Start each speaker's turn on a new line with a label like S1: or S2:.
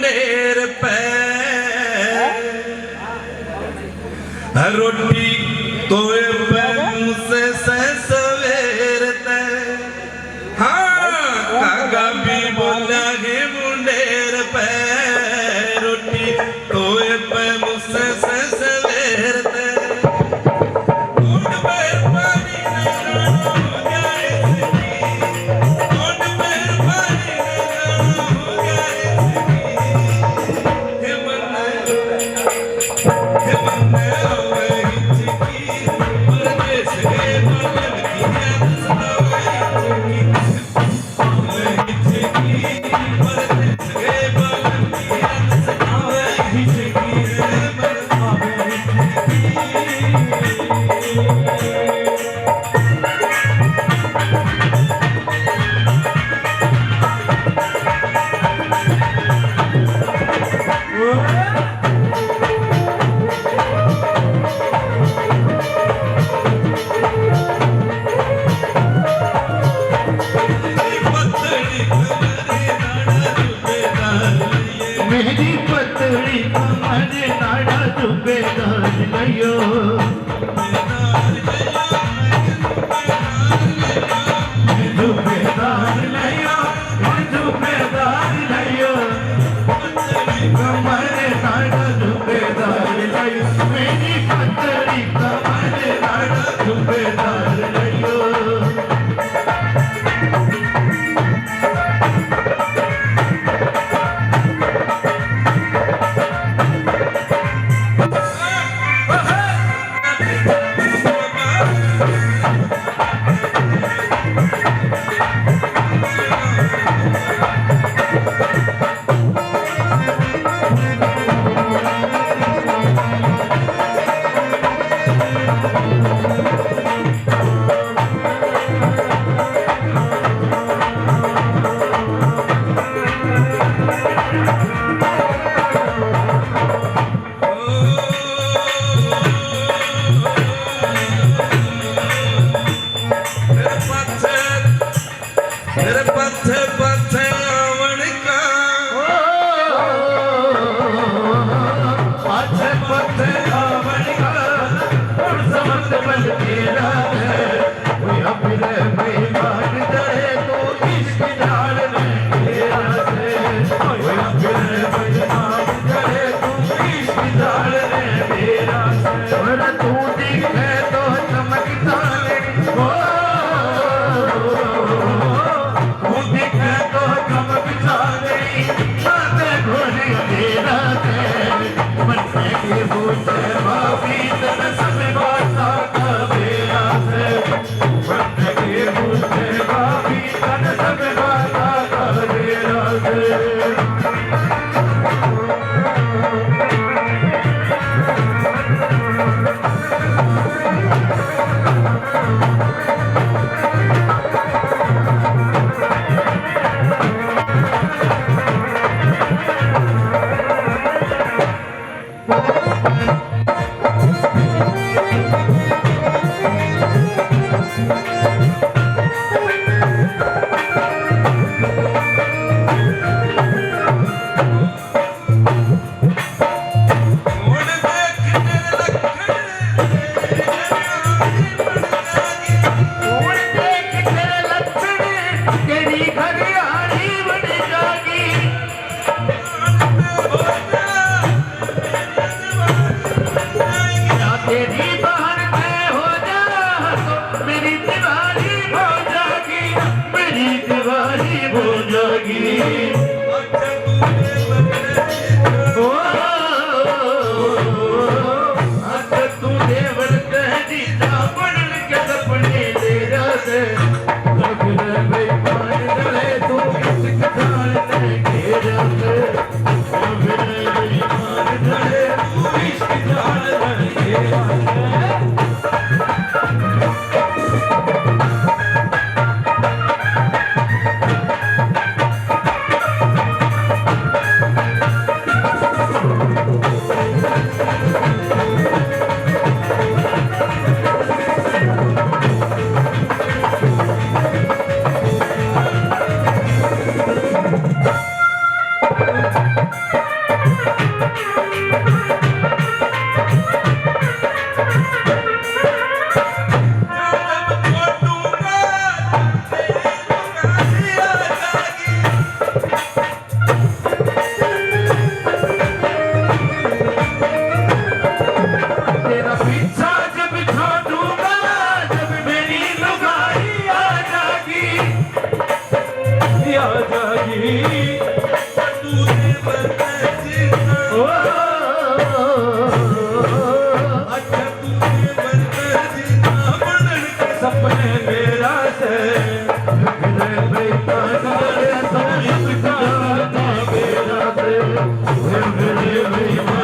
S1: मुंडेर पे रोटी तोए पे मुझसे सवेर ते हाँ कागा भी बोला है मुंडेर पे रोटी तोए पे मुझसे सवेर ते
S2: मेरी पतली कमर नाड़ा जुबेदार लियो जुबेदार लियो जुबेदार लियो कमर नाड़ा जुबेदार लियो मेरी पतली कमर नाड़ा जुबेदार लियो
S1: वरत जीना अच्छा तूने वरत जीना बनन के
S2: सपने मेरा से मेरे बेटा सारे तो एक जाता मेरा से मेरे